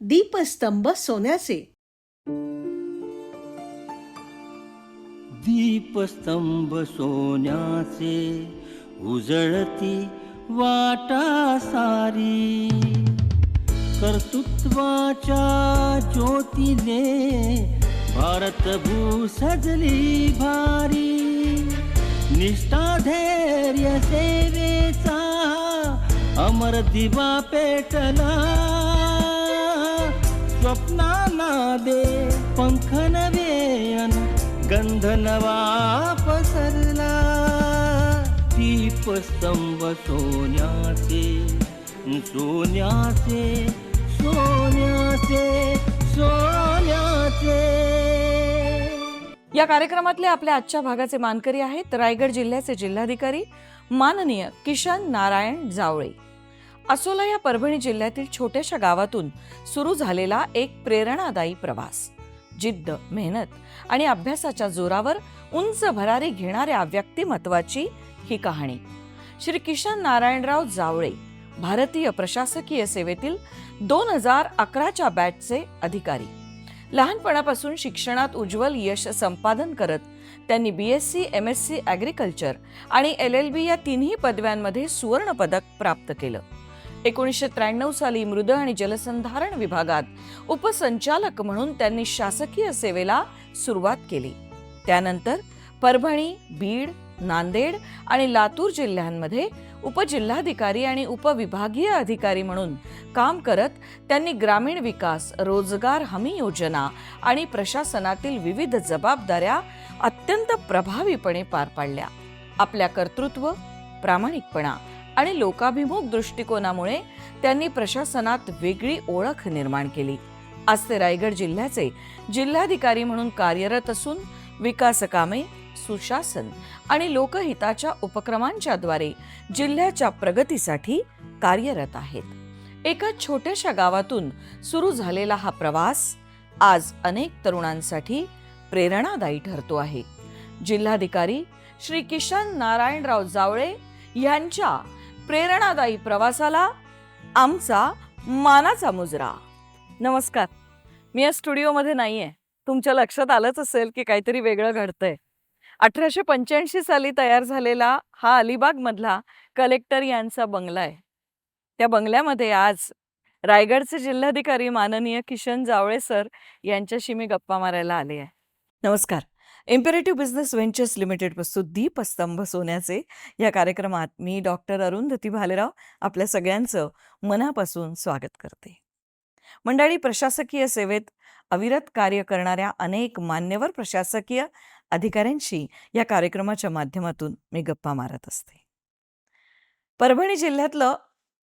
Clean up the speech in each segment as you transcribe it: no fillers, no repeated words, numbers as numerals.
दीपस्तंभ सोन्याचे. दीपस्तंभ सोन्याचे उजळती वाटा सारी, कर्तृत्वाच्या ज्योतीने भारतभू सजली भारी. निष्ठा धैर्य सेवेचा अमर दिवा पेटला, स्वप्नाला दे पंख नवे अन गंध नवा पसरला. दीपस्तंभ सोन्याचे सोन्याचे सोन्याचे सोन्याचे. या कार्यक्रमातले आपल्या आजच्या भागाचे मानकरी आहेत रायगड जिल्ह्याचे जिल्हाधिकारी माननीय किशन नारायण जावळे. असोला या परभणी जिल्ह्यातील छोट्याशा गावातून सुरू झालेला एक प्रेरणादायी प्रवास. जिद्द, मेहनत आणि अभ्यासाच्या जोरावर उंच भरारी घेणाऱ्या व्यक्तिमत्वाची ही कहाणी. श्री किशन नारायणराव जावळे भारतीय प्रशासकीय सेवेतील 2011च्या बॅचचे अधिकारी. लहानपणापासून शिक्षणात उज्ज्वल यश संपादन करत त्यांनी BSc, MSc ॲग्रिकल्चर आणि LLB या तिन्ही पदव्यांमध्ये सुवर्ण पदक प्राप्त केलं. 1993 साली मृद आणि जलसंधारण विभागात उपसंचालक म्हणून त्यांनी शासकीय सेवेला सुरुवात केली. त्यानंतर परभणी, बीड, नांदेड आणि लातूर जिल्ह्यांमध्ये उपजिल्हाधिकारी आणि उपविभागीय अधिकारी म्हणून काम करत त्यांनी ग्रामीण विकास, रोजगार हमी योजना आणि प्रशासनातील विविध जबाबदाऱ्या अत्यंत प्रभावीपणे पार पाडल्या. आपल्या कर्तृत्व, प्रामाणिकपणा आणि लोकाभिमुख दृष्टिकोनामुळे त्यांनी प्रशासनात वेगळी ओळख निर्माण केली. आज ते रायगड जिल्ह्याचे जिल्हाधिकारी म्हणून कार्यरत असून विकास कामे, सुशासन आणि लोकहिताच्या उपक्रमांच्या द्वारे जिल्ह्याच्या प्रगतीसाठी कार्यरत आहेत. एका छोट्याशा गावातून सुरू झालेला हा प्रवास आज अनेक तरुणांसाठी प्रेरणादायी ठरतो आहे. जिल्हाधिकारी श्री किशन नारायणराव जावळे यांच्या प्रेरणादायी प्रवासाला आमचा मानाचा मुजरा. नमस्कार. मी या स्टुडिओमध्ये नाहीये. तुमच्या लक्षात आलंच असेल की काहीतरी वेगळं घडतंय. 1885 साली तयार झालेला हा अलिबाग मधला कलेक्टर यांचा बंगला आहे. त्या बंगल्यामध्ये आज रायगडचे जिल्हाधिकारी माननीय किशन जावळे सर यांच्याशी मी गप्पा मारायला आले आहे. नमस्कार. इम्पेरेटिव्ह बिझनेस व्हेंचर्स लिमिटेड प्रस्तुत दीपस्तंभ सोन्याचे या कार्यक्रमात मी डॉक्टर अरुंधती भालेराव आपल्या सगळ्यांचं मनापासून स्वागत करते. मंडळी, प्रशासकीय सेवेत अविरत कार्य करणाऱ्या अनेक मान्यवर प्रशासकीय अधिकाऱ्यांशी या कार्यक्रमाच्या माध्यमातून मी गप्पा मारत असते. परभणी जिल्ह्यातलं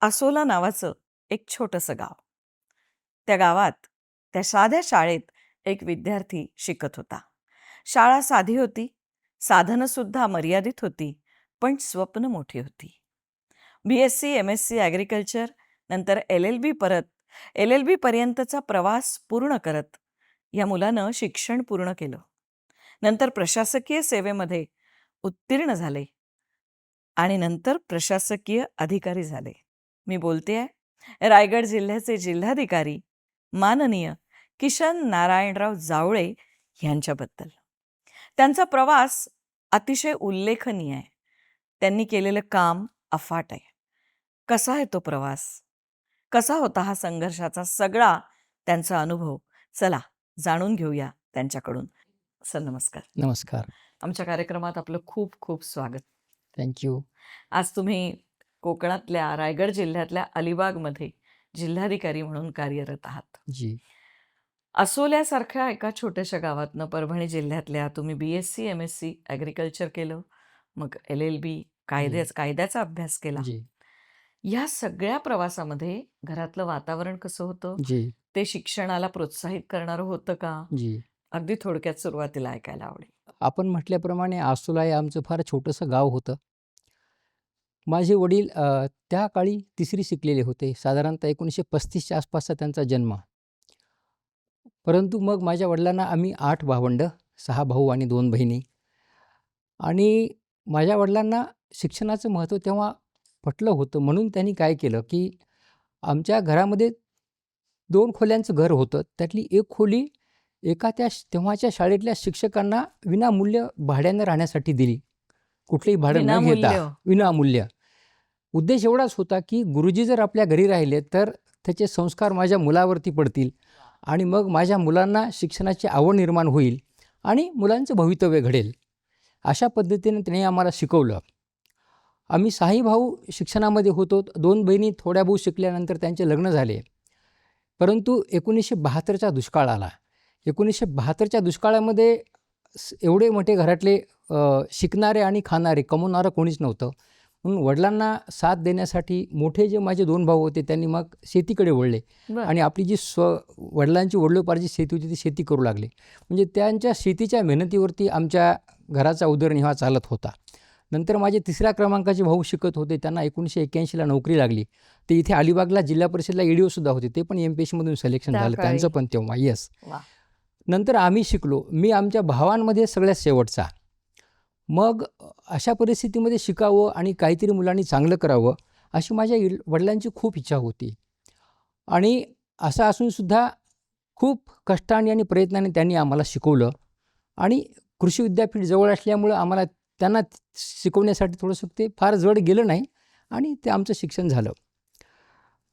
असोला नावाचं एक छोटंसं गाव. त्या गावात त्या साध्या शाळेत एक विद्यार्थी शिकत होता. शाळा साधी होती, साधनं सुद्धा मर्यादित होती, पण स्वप्न मोठी होती. BSc, MSc ॲग्रिकल्चर नंतर LLB, परत LLB पर्यंतचा प्रवास पूर्ण करत या मुलानं शिक्षण पूर्ण केलं. नंतर प्रशासकीय सेवेमध्ये उत्तीर्ण झाले आणि नंतर प्रशासकीय अधिकारी झाले. मी बोलतेय रायगड जिल्ह्याचे जिल्हाधिकारी माननीय किशन नारायणराव जावळे यांच्याबद्दल. त्यांचा प्रवास अतिशय उल्लेखनीय आहे. त्यांनी केलेलं काम अफाट आहे. कसा आहे तो प्रवास? कसा होता हा संघर्षाचा सगळा त्यांचा अनुभव? चला जाणून घेऊया त्यांच्याकडून. सर नमस्कार. नमस्कार. आमच्या कार्यक्रमात आपलं खूप खूप स्वागत. थँक्यू. आज तुम्ही कोकणातल्या रायगड जिल्ह्यातल्या अलिबागमध्ये जिल्हाधिकारी म्हणून कार्यरत आहात. जी. असोल्यासारख्या एका छोट्याशा गावातनं परभणी जिल्ह्यातल्या तुम्ही BSc, MSc ॲग्रिकल्चर केलं, मग LLB कायद्याचा अभ्यास केला. जी. या सगळ्या प्रवासामध्ये घरातलं वातावरण कसं होतं? जी. ते शिक्षणाला प्रोत्साहित करणारं होतं का? जी. अगदी थोडक्यात सुरुवातीला ऐकायला आवडेल. आपण म्हटल्याप्रमाणे आसोला हे आमचं फार छोटंसं गाव होतं. माझे वडील त्या काळी 3री शिकलेले होते. साधारणतः 1935च्या आसपासचा त्यांचा जन्म. परंतु मग माझ्या वडिलांना आम्ही 8 भावंडं, 6 भाऊ आणि 2 बहिणी. आणि माझ्या वडिलांना शिक्षणाचं महत्त्व तेव्हा पटलं होतं. म्हणून त्यांनी काय केलं की आमच्या घरामध्ये 2 खोल्यांचं घर होतं. त्यातली एक खोली एका तेव्हाच्या शाळेतल्या शिक्षकांना विनामूल्य भाड्यानं राहण्यासाठी दिली. कुठलंही भाडं न घेता, विनामूल्य. विनामूल्य. उद्देश एवढाच होता की गुरुजी जर आपल्या घरी राहिले तर त्याचे संस्कार माझ्या मुलावरती पडतील आणि मग माझ्या मुलांना शिक्षणाची आवड निर्माण होईल आणि मुलांचं भवितव्य घडेल. अशा पद्धतीने त्याने आम्हाला शिकवलं. आम्ही 6 भाऊ शिक्षणामध्ये होतो. 2 बहिणी थोड्या बहुत शिकल्यानंतर त्यांचे लग्न झाले. परंतु 1972चा दुष्काळ आला. 1972च्या दुष्काळामध्ये एवढे मोठे घरातले शिकणारे आणि खाणारे कमवणारं कोणीच नव्हतं. म्हणून वडिलांना साथ देण्यासाठी मोठे जे माझे 2 भाऊ होते त्यांनी मग शेतीकडे वळले बरं. आणि आपली जी वडिलांची वडिलोपार्जित शेती होती ती शेती करू लागले. म्हणजे त्यांच्या शेतीच्या मेहनतीवरती आमच्या घराचा उदरनिर्वाह चालत होता. नंतर माझे 3ऱ्या क्रमांकाचे भाऊ शिकत होते. त्यांना 1981ला नोकरी लागली. ते इथे अलिबागला जिल्हा परिषदला EDO होते. ते पण MPSCमधून सिलेक्शन त्या झालं काळी. त्यांचं पण तेव्हा. येस. वा. नंतर आम्ही शिकलो. मी आमच्या भावांमध्ये सगळ्यात शेवटचा. मग अशा परिस्थितीमध्ये शिकावं आणि काहीतरी मुलांनी चांगलं करावं अशी माझ्या वडिलांची खूप इच्छा होती. आणि असं असूनसुद्धा खूप कष्टाने आणि प्रयत्नाने त्यांनी आम्हाला शिकवलं. आणि कृषी विद्यापीठ जवळ असल्यामुळं आम्हाला त्यांना शिकवण्यासाठी थोडंसं ते फार जड गेलं नाही आणि ते आमचं शिक्षण झालं.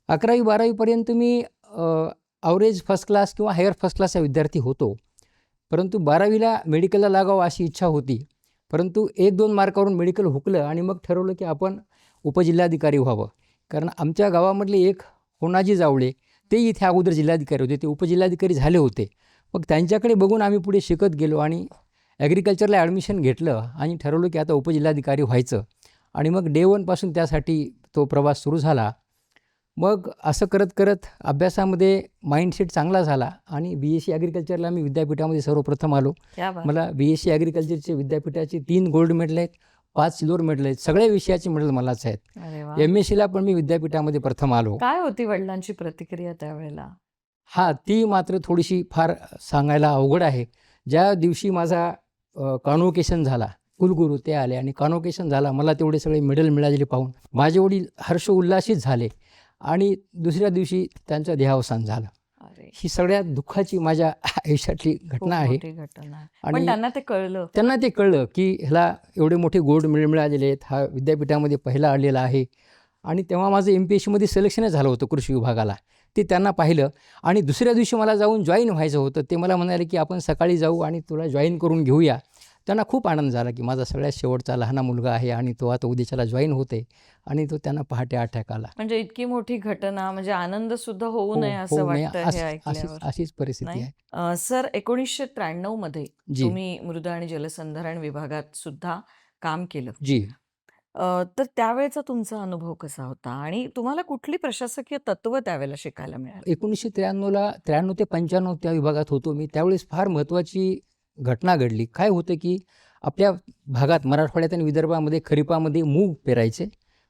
11वी 12वीपर्यंत मी ॲव्हरेज फर्स्ट क्लास किंवा हायर फर्स्ट क्लासचा विद्यार्थी होतो. परंतु 12वीला मेडिकलला लागावं अशी इच्छा होती. परंतु 1-2 मार्कावरून मेडिकल हुकलं आणि मग ठरवलं की आपण उपजिल्हाधिकारी व्हावं. कारण आमच्या गावामधले एक होनाजी जावळे ते इथे अगोदर जिल्हाधिकारी होते. ते उपजिल्हाधिकारी झाले होते. मग त्यांच्याकडे बघून आम्ही पुढे शिकत गेलो आणि ॲग्रिकल्चरला ॲडमिशन घेतलं आणि ठरवलं की आता उपजिल्हाधिकारी व्हायचं. आणि मग डे 1 पासून त्यासाठी तो प्रवास सुरू झाला. मग असं करत करत अभ्यासामध्ये माइंडसेट चांगला झाला आणि BSc ॲग्रिकल्चरला मी विद्यापीठामध्ये सर्वप्रथम आलो. क्या बात. मला BSc ॲग्रिकल्चरचे विद्यापीठाचे 3 गोल्ड मेडल आहेत, 5 सिल्वर मेडल आहेत. सगळ्या विषयाचे मेडल मलाच आहेत. अरे वा. MScला पण मी विद्यापीठामध्ये प्रथम आलो. काय होती वडिलांची प्रतिक्रिया त्यावेळेला? ती मात्र थोडीशी फार सांगायला अवघड आहे. ज्या दिवशी माझा कॉन्व्होकेशन झाला, कुलगुरू ते आले आणि कॉन्व्होकेशन झाला, मला तेवढे सगळे मेडल मिळालेले पाहून माझे वडील हर्ष उल्हासित झाले आणि दुसऱ्या दिवशी त्यांचं देहावसान झालं. अरे, ही सगळ्यात दुःखाची माझ्या आयुष्यातली खूप घटना आहे. मोठी घटना आहे. पण आणि त्यांना ते कळलं. त्यांना ते कळलं की ह्याला एवढे मोठे गोल्ड मेडल मिळालेले आहेत, हा विद्यापीठामध्ये पहिला आलेला आहे. आणि तेव्हा माझं MPSCमध्ये सिलेक्शनच झालं होतं कृषी विभागाला. ते त्यांना पाहिलं आणि दुसऱ्या दिवशी मला जाऊन जॉईन व्हायचं होतं. ते मला म्हणाले की आपण सकाळी जाऊ आणि तुला जॉईन करून घेऊया. त्यांना खूप आनंद झाला की माझा सगळ्यात शेवटचा लहान मुलगा आहे आणि तो आता उद्याच्याला जॉईन होते. आणि तो त्यांना पहाटे अटॅक आला. म्हणजे इतकी मोठी घटना, म्हणजे आनंद सुद्धा होऊ हो, नये असं होऊ नये. वाटतं हे ऐकल्यावर. अशीच परिस्थिती नाही? आहे. सर, 1993 मध्ये जी. तुम्ही मृदा आणि जलसंधारण विभागात सुद्धा काम केलं. जी. तर त्यावेळेचा तुमचा अनुभव कसा होता आणि तुम्हाला कुठली प्रशासकीय तत्व त्यावेळेला शिकायला मिळाली? 1993 ते 95 त्या विभागात होतो मी. त्यावेळेस फार महत्त्वाची घटना घडली. काय होतं की आपल्या भागात मराठवाड्यात आणि विदर्भामध्ये खरीपामध्ये मूग पेरायचे,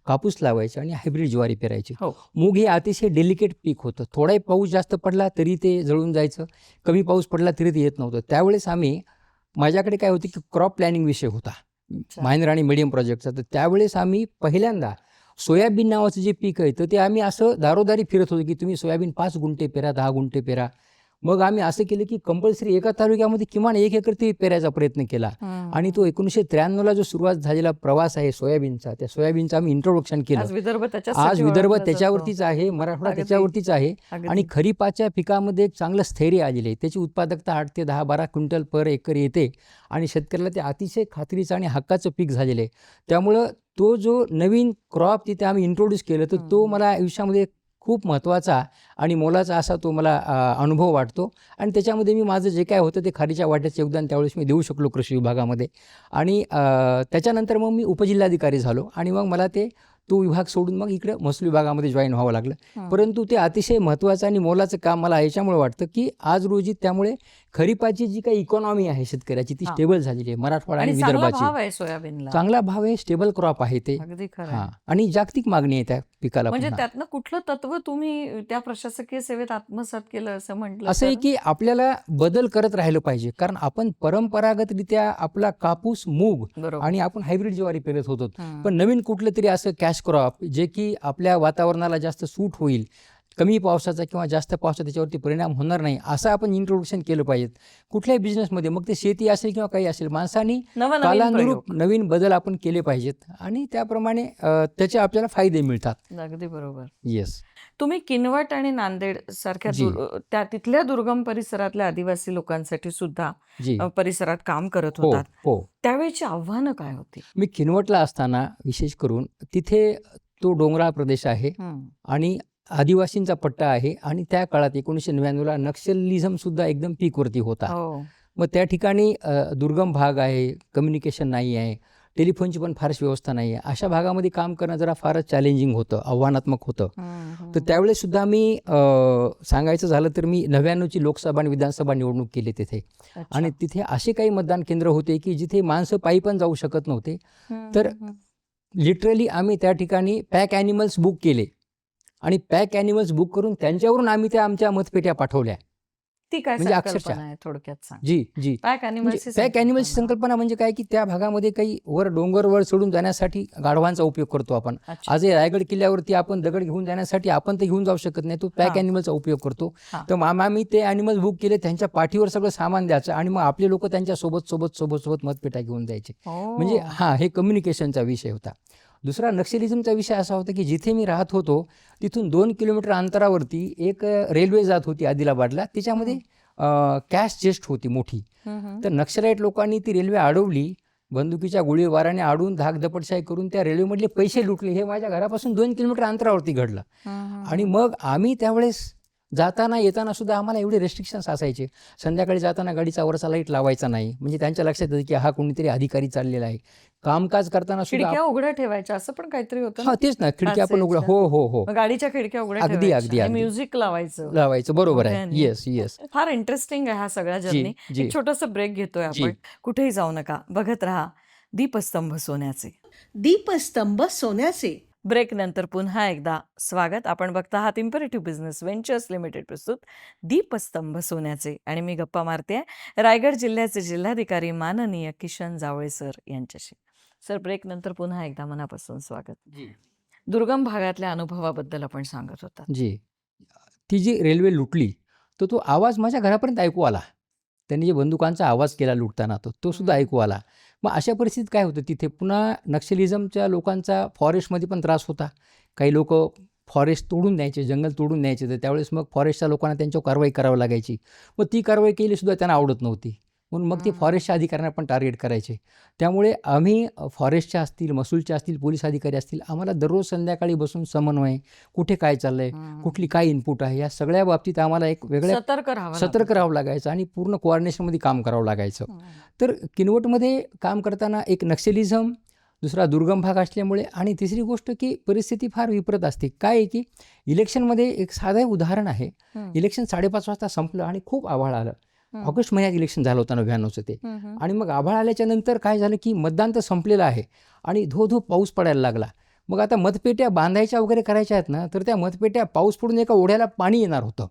कापूस लावायचे आणि हायब्रिड ज्वारी पेरायची. हो. मूग हे अतिशय डेलिकेट पीक होतं. थोडाही पाऊस जास्त पडला तरी ते जळून जायचं, कमी पाऊस पडला तरी ते येत नव्हतं. त्यावेळेस माझ्याकडे काय होतं की क्रॉप प्लॅनिंग विषय होता, अच्छा. मायनर आणि मिडियम प्रोजेक्टचा. तर त्यावेळेस आम्ही पहिल्यांदा सोयाबीन नावाचं जे पीक आहे तर ते आम्ही असं दारोदारी फिरत होतो की तुम्ही सोयाबीन 5 गुंठे पेरा, 10 गुंठे पेरा. मग आम्ही असं केलं की कंपल्सरी एका तालुक्यामध्ये किमान 1 एकर ते पेरायचा प्रयत्न केला. आणि तो 1993ला जो सुरुवात झालेला प्रवास आहे सोयाबीनचा, त्या सोयाबीनचं आम्ही इंट्रोडक्शन केलं. आज विदर्भ त्याच्यासाठी आज विदर्भ ओळखला जातो. त्याच्यावरतीच आहे, मराठवाडा अगदी. त्याच्यावरतीच आहे. अगदी. आणि खरीपाच्या पिकामध्ये एक चांगलं स्थैर्य आलेलं आहे. त्याची उत्पादकता 8 ते 10-12 क्विंटल पर एकर येते आणि शेतकऱ्याला ते अतिशय खात्रीचं आणि हक्काचं पीक झालेलं आहे. त्यामुळं तो जो नवीन क्रॉप तिथे आम्ही इंट्रोड्यूस केलं तर तो मला आयुष्यामध्ये खूप महत्त्वाचा आणि मोलाचा असा तो मला अनुभव वाटतो. आणि त्याच्यामध्ये मी माझं जे काय होतं ते खारीच्या वाट्याचं योगदान त्यावेळेस मी देऊ शकलो कृषी विभागामध्ये. आणि त्याच्यानंतर मग मी उपजिल्हाधिकारी झालो आणि मग मला तो विभाग सोडून मग इकडे महसूल विभागामध्ये जॉईन व्हावं लागलं. परंतु ते अतिशय महत्त्वाचं आणि मोलाचं काम मला याच्यामुळे वाटतं की आज रोजी त्यामुळे खरीपाची जी काही इकॉनॉमी आहे शेतकऱ्याची ती स्टेबल झालेली आहे. मराठवाडा आणि आणि चांगला विदर्भाची भाव आहे सोयाबीनला. चांगला भाव आहे, स्टेबल क्रॉप आहे ते. अगदी खरं हां. आहे. आणि जागतिक मागणी आहे त्या पिकाला. म्हणजे पुन्हा त्यातनं कुठलं तत्व तुम्ही त्या प्रशासकीय सेवेत आत्मसात केलं असं म्हटलं असं आहे तर? की आपल्याला बदल करत राहिलं पाहिजे. कारण आपण परंपरागतरित्या आपला कापूस, मूग बरोबर. आणि आपण हायब्रिड ज्वारी पेरत होतो. हं. पण नवीन कुठलं तरी असं कॅश क्रॉप जे की आपल्या वातावरणाला जास्त सूट होईल, कमी पावसाचा किंवा जास्त पावसाचा त्याच्यावरती परिणाम होणार नाही असं आपण इंट्रोडक्शन केलं पाहिजे. कुठल्याही बिझनेसमध्ये, मग ते शेती असेल किंवा काही असेल, माणसांनी नवनवीन कालानुरूप प्रयोग. नवीन बदल आपण केले पाहिजेत आणि त्याप्रमाणे त्याचे आपल्याला फायदे मिळतात. अगदी बरोबर. येस. तुम्ही किनवट आणि नांदेड सारख्या जी. त्या तिथल्या दुर्गम परिसरातल्या आदिवासी लोकांसाठी सुद्धा जी. परिसरात काम करत हो होतात. हो. त्यावेळची आव्हानं काय होती? मी किनवटला असताना विशेष करून तिथे तो डोंगराळ प्रदेश आहे आणि आदिवासींचा पट्टा आहे आणि त्या काळात 1999ला नक्षलिझमसुद्धा एकदम पीकवरती होता. हो. मग त्या ठिकाणी दुर्गम भाग आहे, कम्युनिकेशन नाही आहे, टेलिफोनची पण फारच व्यवस्था नाही आहे. अशा भागामध्ये काम करणं जरा फारच चॅलेंजिंग होतं, आव्हानात्मक होतं. तर त्यावेळेससुद्धा मी सांगायचं झालं तर मी 99ची लोकसभा आणि विधानसभा निवडणूक केली तिथे. आणि तिथे असे काही मतदान केंद्र होते की जिथे माणसं पायी पण जाऊ शकत नव्हते. तर लिटरली आम्ही त्या ठिकाणी पॅक ॲनिमल्स बुक केले आणि पॅक ॲनिमल्स बुक करून त्यांच्यावरून आम्ही त्या आमच्या मतपेट्या पाठवल्या. ती काय म्हणजे संकल्पना अक्षरशः. आहे थोडक्यात सांग. जी जी. पॅक म्हणजे पॅक ॲनिमल्सची संकल्पना म्हणजे काय की त्या भागामध्ये काही वर डोंगरवर चढून जाण्यासाठी गाढवांचा उपयोग करतो आपण. आजही रायगड किल्ल्यावरती आपण दगड घेऊन जाण्यासाठी आपण ते घेऊन जाऊ शकत नाही, तो पॅक ॲनिमलचा उपयोग करतो. तर आम्ही ते ॲनिमल्स बुक केले, त्यांच्या पाठीवर सगळं सामान द्यायचं आणि मग आपले लोक त्यांच्या सोबत मतपेट्या घेऊन जायचे. म्हणजे हे कम्युनिकेशनचा विषय होता. दुसरा नक्षलिझमचा विषय असा होता की जिथे मी राहत होतो तिथून 2 किलोमीटर अंतरावरती एक रेल्वे जात होती आदिलाबादला. तिच्यामध्ये कॅश चेस्ट होती मोठी. तर नक्षलाईट लोकांनी ती रेल्वे अडवली, बंदुकीच्या गोळीबाराने अडवून धाकदपटशाही करून त्या रेल्वेमधले पैसे लुटले. हे माझ्या घरापासून 2 किलोमीटर अंतरावरती घडलं. आणि मग आम्ही त्यावेळेस जाताना येताना सुद्धा आम्हाला एवढे रेस्ट्रिक्शन्स असायचे. संध्याकाळी जाताना गाडीचा वरचा लाईट लावायचा नाही, म्हणजे त्यांच्या लक्षात येतं की हा कोणीतरी अधिकारी चाललेला आहे. कामकाज करताना सुद्धा खिडक्या उघड्या ठेवायच्या असं पण काहीतरी होतं ना? तेच ना, खिडक्या पण उघड्या. हो हो हो. मग गाडीच्या खिडक्या उघड्या अगदी, ठेवायच्या अगदी, आणि अगदी. म्युझिक लावायचं. बरोबर आहे. मोठ्याने. Yes yes. फार इंटरेस्टिंग आहे हा सगळा जर्नी. जी. एक छोटासा ब्रेक घेतोय जी. आपण. कुठेही जाऊ नका, बघत राहा दीपस्तंभ सोन्याचे. दीपस्तंभ सोन्याचे. ब्रेक नंतर पुन्हा एकदा स्वागत. आपण बघता आहात इम्पेरेटिव्ह बिझनेस व्हेंचर्स लिमिटेड प्रस्तुत दीपस्तंभ सोन्याचे आणि मी गप्पा मारते रायगड जिल्ह्याचे जिल्हाधिकारी माननीय किशन जावळे सर यांच्याशी. सर, ब्रेक नंतर पुन्हा एकदा मनापासून स्वागत. दुर्गम भागातल्या अनुभवाबद्दल आपण सांगत होता. जी. ती जी रेल्वे लुटली तर तो आवाज माझ्या घरापर्यंत ऐकू आला. त्यांनी जे बंदुकांचा आवाज केला लुटताना तो सुद्धा ऐकू आला. मग अशा परिस्थितीत काय होतं तिथे पुन्हा नक्षलिझमच्या लोकांचा फॉरेस्टमध्ये पण त्रास होता. काही लोक फॉरेस्ट तोडून न्यायचे, जंगल तोडून न्यायचे. तर त्यावेळेस मग फॉरेस्टच्या लोकांना त्यांच्यावर कारवाई करावी लागायची. मग ती कारवाई केली सुद्धा त्यांना आवडत नव्हती, म्हणून मग ते फॉरेस्टच्या अधिकाऱ्यांना पण टार्गेट करायचे. त्यामुळे आम्ही फॉरेस्टच्या असतील, महसूलच्या असतील, पोलीस अधिकारी असतील, आम्हाला दररोज संध्याकाळी बसून समन्वय, कुठे काय चाललंय, कुठली काय इनपुट आहे, या सगळ्या बाबतीत आम्हाला एक वेगळ्या सतर्क राहावं लागायचं आणि पूर्ण कोऑर्डिनेशनमध्ये काम करावं लागायचं. तर किनवटमध्ये काम करताना एक नक्षलिझम, दुसरा दुर्गम भाग असल्यामुळे आणि तिसरी गोष्ट की परिस्थिती फार विपरीत असते. काय आहे की इलेक्शनमध्ये एक साधं उदाहरण आहे. इलेक्शन 5:30 वाजता संपलं आणि खूप आभाळ आलं. ऑगस्ट महिन्यात इलेक्शन झालं होतं 99चं ते. आणि मग आभाळ आल्याच्या नंतर काय झालं की मतदान तर संपलेलं आहे आणि धो पाऊस पडायला लागला. मग आता मतपेट्या बांधायच्या वगैरे करायच्या आहेत ना, तर त्या मतपेट्या पाऊस पडून एका ओढ्याला पाणी येणार होतं.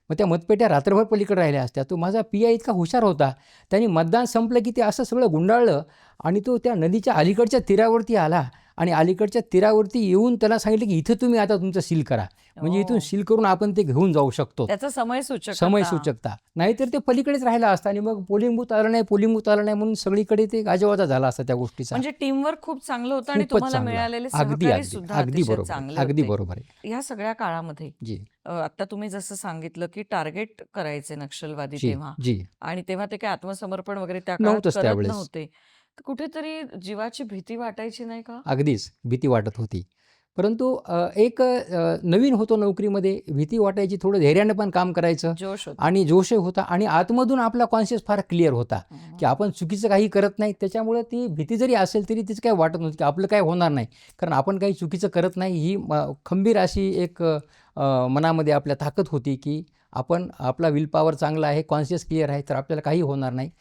मग त्या मतपेट्या रात्रभर पलीकडे राहिल्या असत्या. तो माझा PI इतका हुशार होता, त्यांनी मतदान संपलं की ते असं सगळं गुंडाळलं आणि तो त्या नदीच्या अलीकडच्या तीरावरती आला आणि अलीकडच्या तीरावरती येऊन त्याला सांगितलं की इथं तुम्ही आता तुमचं सील करा, म्हणजे इथून सील करून आपण ते घेऊन जाऊ शकतो. त्याचा समय सूचकता. नाहीतर ते पलीकडेच राहिला असता आणि मग पोलिंग बूथ आलं नाही म्हणून सगळीकडे ते गाजावाजा झाला असता त्या गोष्टीचा. म्हणजे टीमवर्क खूप चांगलं होतं आणि तुम्हाला मिळालेले सहकारी सुद्धा अतिशय चांगले होते. अगदी बरोबर आहे. या सगळ्या काळामध्ये जी. आता तुम्ही जसं सांगितलं की टार्गेट करायचे नक्षलवादी तेव्हा, जी. आणि तेव्हा ते काही आत्मसमर्पण वगैरे त्या काळात नव्हतंच करत त्यावेळेस. नव्हते. तर कुठेतरी जीवाची भीती वाटायची नाही का? अगदीच भीती वाटत होती. परंतु एक नवीन होतो नोकरीमध्ये, भीती वाटायची, थोडं धैर्यानं पण काम करायचं जोश होता. आणि जोश होता आणि आतमधून आपला कॉन्शियस फार क्लिअर होता की आपण चुकीचं काही करत नाही. त्याच्यामुळे ती भीती जरी असेल तरी तिचं काही वाटत नव्हतं की आपलं काय होणार नाही, कारण आपण काही चुकीचं करत नाही. ही खंबीर अशी एक मनामध्ये आपल्या ताकद होती की आपला विल पॉवर चांगला आहे, कॉन्शियस क्लिअर आहे, तर आपल्याला काही होणार नाही.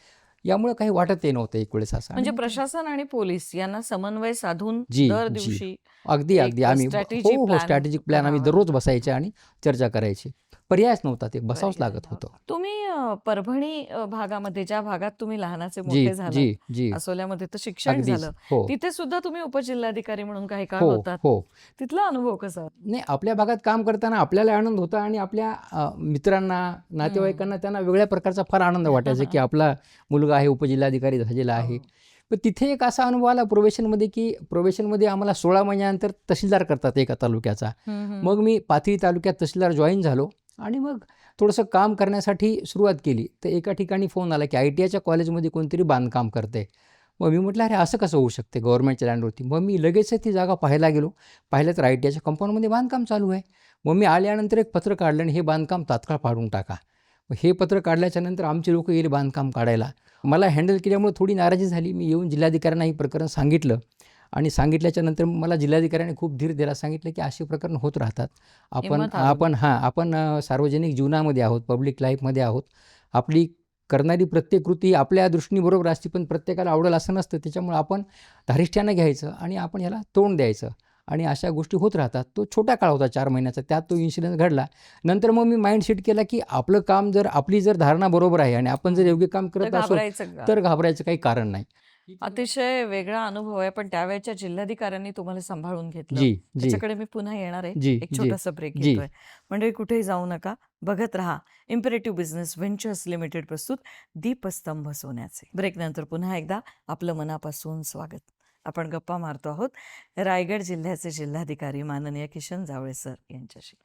यामुळे काही वाटतही नव्हतं एक वेळेस असं. म्हणजे प्रशासन आणि पोलीस यांना समन्वय साधून दर दिवशी अगदी आम्ही स्ट्रॅटेजिक स्ट्रॅटेजिक प्लॅन आम्ही दररोज बसायचे आणि चर्चा करायची. पर्यायच नव्हता, ते बसावंच पर्याय लागत होतं. नव्हता. तुम्ही परभणी भागामध्ये ज्या भागात तुम्ही लहानाचे जी, मोठे झालात, जी, जी. असोल्यामध्ये तर शिक्षण अगदीच. झालं. हो, तिथे सुद्धा तुम्ही उपजिल्हाधिकारी म्हणून काही काळ हो, होतात. हो. तिथला अनुभव कसा होता? नाही, आपल्या भागात काम करताना आपल्याला आनंद होता आणि आपल्या मित्रांना, नातेवाईकांना त्यांना वेगळ्या प्रकारचा फार आनंद वाटायचा, की आपला मुलगा आहे उपजिल्हाधिकारी झालेला आहे. हो. पण तिथे एक असा अनुभव आला प्रोबेशनमध्ये, की प्रोबेशनमध्ये आम्हाला 16 महिन्यानंतर तहसीलदार करतात एका तालुक्याचा. हम्म, हम्म. मग मी पाथरी तालुक्यात तहसीलदार जॉईन झालो आणि मग थोडंसं काम करण्यासाठी सुरुवात केली. तर एका ठिकाणी फोन आला, की ITIच्या कॉलेजमध्ये कोणतरी बांधकाम करते. मग मी म्हटलं, अरे असं कसं होऊ शकते गव्हर्नमेंटच्या लँडवरती. मग मी लगेच ती जागा पाहायला गेलो. पाहिलं तर ITIच्या कंपाऊंडमध्ये बांधकाम चालू आहे. मग मी आल्यानंतर एक पत्र काढलं आणि हे बांधकाम तात्काळ पाडून टाका. मग हे पत्र काढल्याच्या नंतर आमचे लोक गेले बांधकाम काढायला. मला हँडल केल्यामुळे थोडी नाराजी झाली. मी येऊन जिल्हाधिकाऱ्यांना हे प्रकरण सांगितलं आणि सांगितल्याच्या नंतर मला जिल्हाधिकाऱ्यांनी खूप धीर दिला. सांगितलं की असे प्रकरण होत राहतात. हिंमत हवी. आपण सार्वजनिक जीवनामध्ये आहोत, पब्लिक लाईफमध्ये आहोत. आपली करणारी प्रत्येक कृती आपल्या दृष्टीने बरोबर असते, पण प्रत्येकाला आवडेल असं नसतं. त्याच्यामुळे आपण धारिष्ट्यानं घ्यायचं आणि आपण याला तोंड द्यायचं आणि अशा गोष्टी होत राहतात. तो छोटा काळ होता 4 महिन्याचा, त्यात तो इन्सिडेंट घडला. नंतर मग मी माइंडसेट केला, की आपलं काम जर आपली जर धारणा बरोबर आहे आणि आपण जर योग्य काम तर करत असू घाबरायचं का? तर घाबरायचं काही कारण नाही. अतिशय वेगळा अनुभव आहे, पण त्यावेळेच्या जिल्हाधिकाऱ्यांनी तुम्हाला सांभाळून घेतलं. जी, जी, त्याच्याकडे मी पुन्हा येणार आहे. जी, एक जी, छोटासा ब्रेक जी. घेतोय. म्हणजे कुठेही जाऊ नका, बघत राहा. इम्पेरेटिव्ह बिझनेस व्हेंचर्स लिमिटेड प्रस्तुत दीपस्तंभ सोन्याचे. ब्रेक नंतर पुन्हा एकदा आपलं मनापासून स्वागत. आपण गप्पा मारतो आहोत रायगड जिल्ह्याचे जिल्हाधिकारी माननीय किशन जावळे सर यांच्याशी.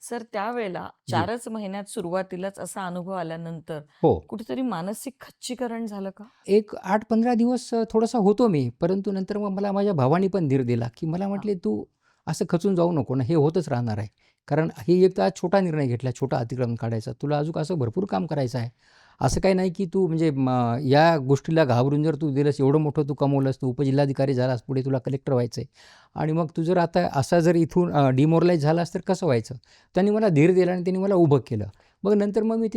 सर, त्यावेळेला जी. 4च महिन्यात सुरुवातीलाच असा अनुभव आल्यानंतर हो. कुठेतरी मानसिक खच्चीकरण झालं का? एक 8-15 दिवस थोडासा होतो मी, परंतु नंतर मग मला माझ्या भावाने पण धीर दिला, की मला म्हटले, "तू असं खचून जाऊ नको ना, हे होतच राहणार आहे. कारण हे एक तर आज छोटा निर्णय घेतला, छोटा अतिक्रमण काढायचा. तुला अजून असं भरपूर काम करायचं आहे. असं काही नाही की तू म्हणजे या गोष्टीला घाबरून जर तू दिलंस, एवढं मोठं तू कमवलंस, तू उपजिल्हाधिकारी झालास, पुढे तुला कलेक्टर व्हायचं आहे आणि मग तू जर आता असा जर इथून डिमोरलाइज झालास तर कसं व्हायचं?" त्यांनी मला धीर दिला आणि त्यांनी मला उभं केलं. मग नंतर मग मी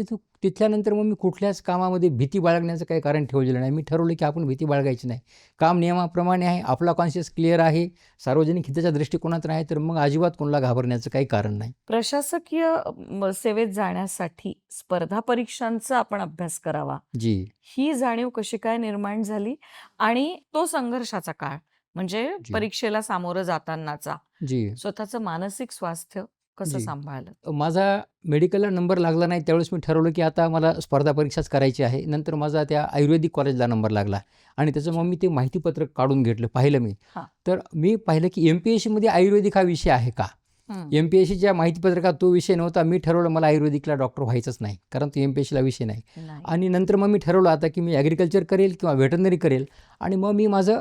तिथल्यानंतर मग मी कुठल्याच कामामध्ये भीती बाळगण्याचं काही कारण ठेवलेलं नाही. मी ठरवलं की आपण भीती बाळगायची नाही. काम नियमाप्रमाणे आहे, आपला कॉन्शियस क्लिअर आहे, सार्वजनिक हिताच्या दृष्टिकोनातून आहे, तर मग अजिबात कोणाला घाबरण्याचं काही कारण नाही. प्रशासकीय सेवेत जाण्यासाठी स्पर्धा परीक्षांचा आपण अभ्यास करावा, जी, ही जाणीव कशी काय निर्माण झाली? आणि तो संघर्षाचा काळ म्हणजे जी, परीक्षेला सामोरं जातानाचा जी, स्वतःचं मानसिक स्वास्थ्य कसं जी. सांभाळलं? माझा मेडिकलला नंबर लागला नाही, त्यावेळेस मी ठरवलं की आता मला स्पर्धा परीक्षाच करायची आहे. नंतर माझा त्या आयुर्वेदिक कॉलेजला नंबर लागला आणि त्याचं मग मी ते माहितीपत्रक काढून घेतलं, पाहिलं मी. हां. तर मी पाहिलं की MPSCमध्ये आयुर्वेदिक हा विषय आहे का? MPSCच्या माहितीपत्रकात तो विषय नव्हता. मी ठरवलं मला आयुर्वेदिकला डॉक्टर व्हायचंच नाही, कारण तो MPSCला विषय नाही. नाही. आणि नंतर मग मी ठरवलं आता की मी ॲग्रिकल्चर करेल किंवा व्हेटरनरी करेल आणि मग मी माझं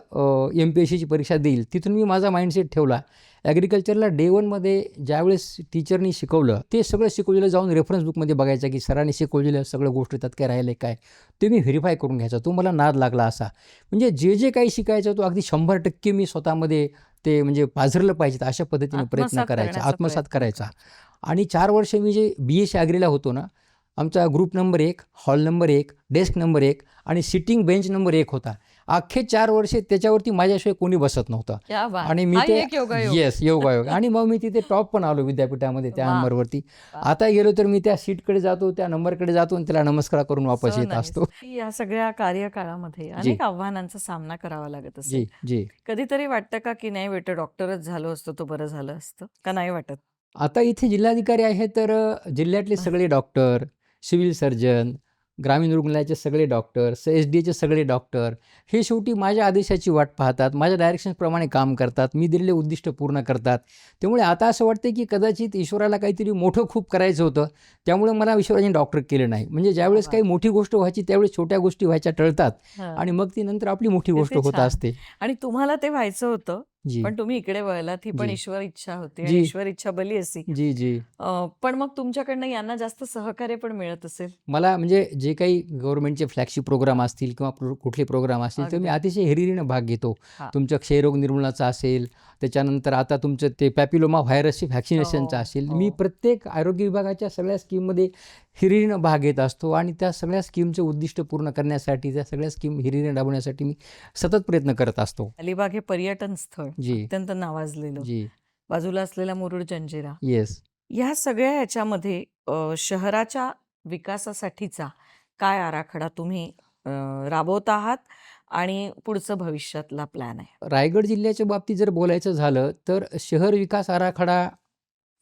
MPSCची परीक्षा देईल. तिथून मी माझा माइंडसेट ठेवला. ॲग्रिकल्चरला डे 1मध्ये ज्यावेळेस टीचरनी शिकवलं, ते सगळं शिकवलेलं जाऊन रेफरन्स बुकमध्ये बघायचं की सरांनी शिकवलेलं सगळं गोष्टी त्यात काय राहिलं काय, ते मी व्हेरीफाय करून घ्यायचा. तो मला नाद लागला असा. म्हणजे जे काही शिकायचं तो अगदी 100% मी स्वतःमध्ये ते म्हणजे पाझरलं पाहिजे अशा पद्धतीने प्रयत्न आत्मसात करायचा, करण्याचा आत्मसात प्रयत्न करायचा. आणि 4 वर्ष मी जे BSc ॲग्रीला होतो ना, आमचा group number 1, hall number 1, desk number 1 आणि सिटिंग बेंच नंबर 1 होता. अख्खे 4 वर्षे त्याच्यावरती माझ्याशिवाय कोणी बसत नव्हतं. क्या बात! आणि मी हा ते एक योगायोग. येस, योगायोग. आणि मग मी तिथे टॉप पण आलो विद्यापीठामध्ये त्या वा. नंबरवरती. वा. आता गेलो तर मी त्या सीटकडे जातो, त्या नंबरकडे जातो आणि त्याला नमस्कार करून वापस So येत nice. असतो. या सगळ्या कार्यकाळामध्ये अनेक आव्हानांचा सामना करावा लागत जी, असेल. जी. कधीतरी वाटतं का की नाही बेटा डॉक्टरच झालो असतो तर बरं झालं असतं, का नाही वाटत? आता इथे जिल्हाधिकारी आहेत तर जिल्ह्यातले सगळे डॉक्टर, सिव्हिल सर्जन, ग्रामीण रुग्णालयाचे सगळे डॉक्टर, SDAचे सगळे डॉक्टर हे शेवटी माझ्या आदेशाची वाट पाहतात, माझ्या डायरेक्शन्सप्रमाणे काम करतात, मी दिलेले उद्दिष्ट पूर्ण करतात. त्यामुळे आता असं वाटतं की कदाचित ईश्वराला काहीतरी मोठं खूप करायचं होतं, त्यामुळे मला ईश्वराने डॉक्टर केलं नाही. म्हणजे ज्यावेळेस काही मोठी गोष्ट व्हायची त्यावेळेस छोट्या गोष्टी व्हायच्या टळतात हं. आणि मग ती नंतर आपली मोठी गोष्ट किती होत छान. असते. आणि तुम्हाला ते व्हायचं होतं, जी, पण तुम्ही इकडे वळलात. ही पण जी, ईश्वर इच्छा होती आणि जी, ईश्वर इच्छा बली असी. जी, जी. पण मग तुमच्याकडनं यांना जास्त सहकार्य पण मिळत असेल. मला म्हणजे जे काही गव्हर्नमेंटचे फ्लॅगशिप प्रोग्राम असतील किंवा कुठले प्रोग्राम असतील तर मी अगदी. अतिशय हिरिरीनं भाग घेतो. हां. तुमचं क्षयरोग निर्मूलनाचा असेल, त्याच्यानंतर आता तुमचं ते पॅपिलोमा व्हायरसची व्हॅक्सिनेशनचं हो, असेल. हो. मी प्रत्येक आरोग्य विभागाच्या सगळ्या स्कीममध्ये हिरिरीनं भाग घेत असतो आणि त्या सगळ्या स्कीमचं उद्दिष्ट पूर्ण करण्यासाठी, त्या सगळ्या स्कीम हिरिरीनं राबवण्यासाठी मी सतत प्रयत्न करत असतो. अलिबाग हे पर्यटन स्थळ जी, अत्यंत नावाजलेलं. जी. बाजूला असलेला मुरुड जंजिरा. येस. ह्या सगळ्या ह्याच्यामध्ये शहराच्या विकासासाठीचा काय आराखडा तुम्ही राबवत आहात आणि पुढचं भविष्यातला प्लॅन आहे? रायगड जिल्ह्याच्या बाबतीत जर बोलायचं झालं तर शहर विकास आराखडा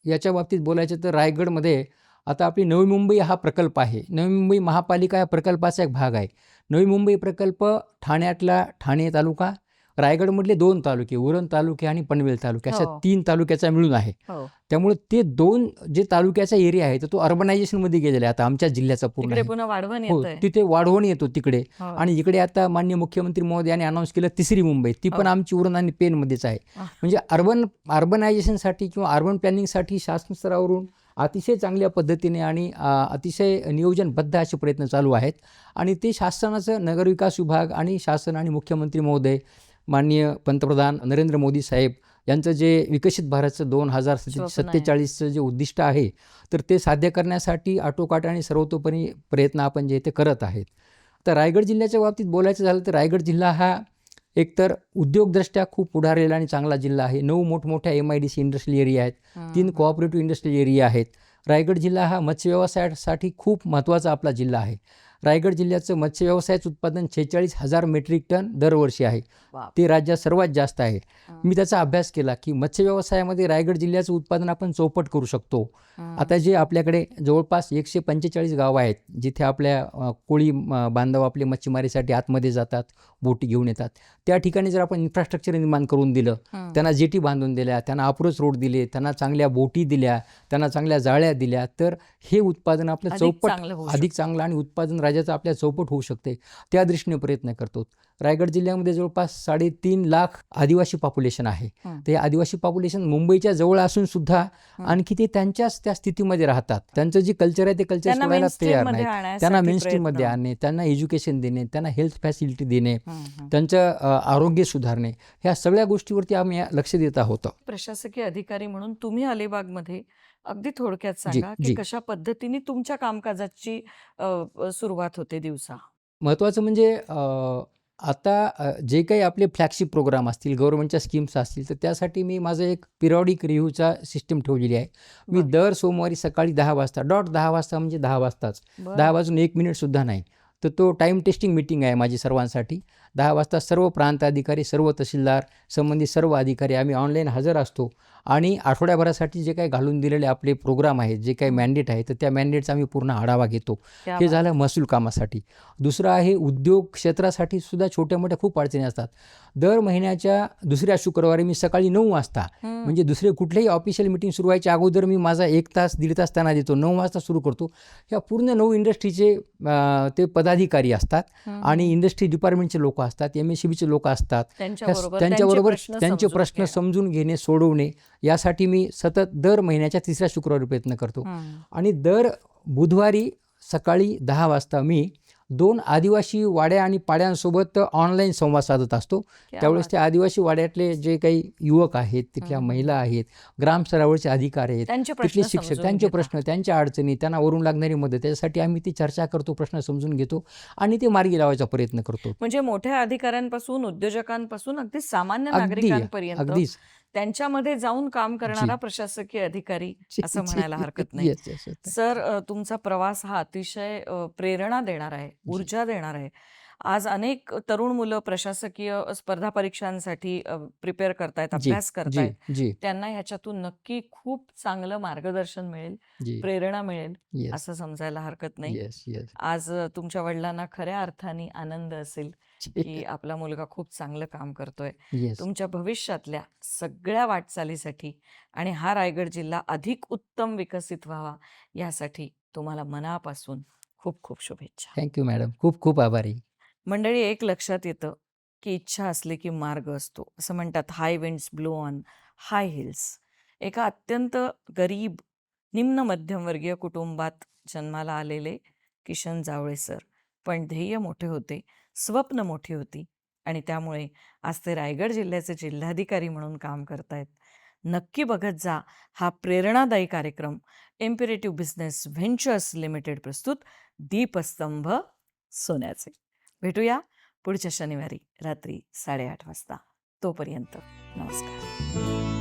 याच्या बाबतीत बोलायचं तर रायगडमध्ये आता आपली नवी मुंबई हा प्रकल्प आहे. नवी मुंबई महापालिका या प्रकल्पाचा एक भाग आहे. नवी मुंबई प्रकल्प ठाण्यातला ठाणे तालुका, रायगडमधले 2 तालुके, उरण तालुके आणि पनवेल तालुके अशा हो. 3 तालुक्याचा मिळून आहे. हो. त्यामुळे ते 2 जे तालुक्याचा एरिया आहे तर तो अर्बनायझेशनमध्ये गेलेला आहे आता आमच्या जिल्ह्याचा पूर्ण तिकडे आहे. पुन्हा वाढवण हो, येतंय. तिथे वाढवण येतो तिकडे. हो. आणि इकडे आता माननीय मुख्यमंत्री महोदयांनी अनाऊन्स केलं तिसरी मुंबई, ती पण हो. आमची उरण आणि पेनमध्येच आहे. म्हणजे अर्बनायझेशनसाठी किंवा अर्बन प्लॅनिंगसाठी शासन स्तरावरून अतिशय चांगल्या पद्धतीने आणि अतिशय नियोजनबद्ध असे प्रयत्न चालू आहेत. आणि ते शासनाचं नगरविकास विभाग आणि शासन आणि मुख्यमंत्री महोदय माननीय पंतप्रधान नरेंद्र मोदी साहेब यांचं जे विकसित भारतचं 2047चं जे उद्दिष्ट आहे तर ते साध्य करण्यासाठी आटोकाट आणि सर्वतोपरी प्रयत्न आपण जे ते करत आहेत. तर रायगड जिल्ह्याच्या बाबतीत बोलायचं झालं तर रायगड जिल्हा हा एकतर उद्योगदृष्ट्या खूप पुढारलेला आणि चांगला जिल्हा आहे. 9 मोठमोठ्या MIDC इंडस्ट्रियल एरिया आहेत, 3 कोऑपरेटिव्ह इंडस्ट्रियल एरिया आहेत. रायगड जिल्हा हा मत्स्य व्यवसायासाठी खूप महत्त्वाचा आपला जिल्हा आहे. रायगड जिल्ह्याचं मत्स्य व्यवसायाचं उत्पादन 46,000 मेट्रिक टन दरवर्षी आहे. बाप. ते राज्यात सर्वात जास्त आहे. मी त्याचा अभ्यास केला की मत्स्य व्यवसायामध्ये रायगड जिल्ह्याचं उत्पादन आपण चौपट करू शकतो. आता जे आपल्याकडे जवळपास 145 गावं आहेत जिथे आपल्या कोळी बांधव आपले मच्छीमारीसाठी आतमध्ये जातात, बोटी घेऊन येतात. त्या ठिकाणी जर आपण इन्फ्रास्ट्रक्चर निर्माण करून दिलं, त्यांना जेटी बांधून दिल्या, त्यांना अप्रोच रोड दिले, त्यांना चांगल्या बोटी दिल्या, त्यांना चांगल्या जाळ्या दिल्या तर हे उत्पादन आपलं चौपट अधिक चांगलं आणि उत्पादन राज्याचं आपल्या चौपट होऊ शकते. त्या दृष्टीने प्रयत्न करतो. रायगड जिल्ह्यामध्ये जवळपास 3.5 लाख आदिवासी पॉप्युलेशन आहे. ते आदिवासी पॉप्युलेशन मुंबईच्या जवळ असून सुद्धा आणखी ते त्यांच्याच त्या स्थितीमध्ये राहतात. त्यांचं जे कल्चर आहे ते कल्चर सोडायला तयार नाही. त्यांना मेनस्ट्रीममध्ये आणणे, त्यांना एज्युकेशन देणे, त्यांना हेल्थ फॅसिलिटी देणे, त्यांचं आरोग्य सुधारणे, ह्या सगळ्या गोष्टीवरती आम्ही लक्ष देत आहोत. प्रशासकीय अधिकारी म्हणून तुम्ही अलिबागमध्ये अगदी थोडक्यात सांगा की कशा पद्धतीने तुमच्या कामकाजाची सुरुवात होते दिवसा? महत्त्वाचं म्हणजे आता जे काही आपले फ्लॅगशिप प्रोग्राम असतील, गव्हर्नमेंटच्या स्कीम्स असतील तर त्यासाठी मी माझं एक पिरियॉडिक रिव्ह्यूचा सिस्टम ठेवलेली आहे. मी दर सोमवारी सकाळी 10 वाजता 10 वाजता म्हणजे 10 वाजताच 10 वाजून 1 मिनिटसुद्धा नाही तर तो टाईम टेस्टिंग मीटिंग आहे माझी सर्वांसाठी. 10 वाजता सर्व प्रांत अधिकारी, सर्व तहसीलदार, संबंधित सर्व अधिकारी आम्ही ऑनलाईन हजर असतो आणि आठवड्याभरासाठी जे काही घालून दिलेले आपले प्रोग्राम आहेत, जे काही मॅन्डेट आहे तर त्या मॅन्डेटचा आम्ही पूर्ण आढावा घेतो. हे झालं महसूल कामासाठी. दुसरं आहे उद्योग क्षेत्रासाठी सुद्धा छोट्या मोठ्या खूप अडचणी असतात. दर महिन्याच्या दुसऱ्या शुक्रवारी मी सकाळी 9 वाजता म्हणजे दुसरे कुठलेही ऑफिशियल मीटिंग सुरू व्हायच्या अगोदर मी माझा 1 तास 1.5 तास त्यांना देतो. 9 वाजता सुरू करतो. ह्या पूर्ण 9 इंडस्ट्रीचे ते पदाधिकारी असतात आणि इंडस्ट्री डिपार्टमेंटचे लोक असतात, MSCBचे लोक असतात. त्यांच्याबरोबर त्यांचे प्रश्न समजून घेणे, सोडवणे यासाठी मी सतत दर महिन्याच्या 3ऱ्या शुक्रवारी प्रयत्न करतो. आणि दर बुधवारी सकाळी 10 वाजता मी 2 आदिवासी वाड्या आणि पाड्यांसोबत ऑनलाईन संवाद साधत असतो. त्यावेळेस त्या आदिवासी वाड्यातले जे काही युवक आहेत, तिथल्या महिला आहेत, ग्रामस्तरावरचे अधिकारी आहेत, तिथले शिक्षक, त्यांचे प्रश्न, त्यांच्या अडचणी, त्यांना वरून लागणारी मदत यासाठी आम्ही ती चर्चा करतो, प्रश्न समजून घेतो आणि ते मार्गी लावायचा प्रयत्न करतो. म्हणजे मोठ्या अधिकाऱ्यांपासून, उद्योजकांपासून अगदी सामान्य नागरिकांपर्यंत अगदीच त्यांच्यामध्ये जाऊन काम करणारा प्रशासकीय अधिकारी असं म्हणायला हरकत नाही. सर, तुमचा प्रवास हा अतिशय प्रेरणा देणार आहे, ऊर्जा देणार आहे. आज अनेक तरुण मुलं प्रशासकीय स्पर्धा परीक्षांसाठी प्रिपेअर करतायत, अभ्यास करतायत. त्यांना ह्याच्यातून नक्की खूप चांगलं मार्गदर्शन मिळेल, प्रेरणा मिळेल असं समजायला हरकत नाही. आज तुमच्या वडिलांना खऱ्या अर्थाने आनंद असेल की आपला मुलगा खूप चांगलं काम करतोय. तुमच्या भविष्यातल्या सगळ्या वाटचालीसाठी आणि हा रायगड जिल्हा अधिक उत्तम विकसित व्हावा यासाठी तुम्हाला मनापासून खूप खूप शुभेच्छा. थँक्यू मॅडम, खूप खूप आभारी. मंडळी, एक लक्षात येतं की इच्छा असली की मार्ग असतो. असं म्हणतात, high winds blow on high hills. एका अत्यंत गरीब निम्न मध्यमवर्गीय कुटुंबात जन्माला आलेले किशन जावळे सर, पण ध्येय मोठे होते, स्वप्न मोठी होती आणि त्यामुळे आज ते रायगड जिल्ह्याचे जिल्हाधिकारी म्हणून काम करतायत. नक्की बघत जा हा प्रेरणादायी कार्यक्रम. इम्पेरेटिव्ह बिझनेस व्हेंचर्स लिमिटेड प्रस्तुत दीपस्तंभ सोन्याचे. भेटूया पुढच्या शनिवारी रात्री 8:30 वाजता. तोपर्यंत नमस्कार.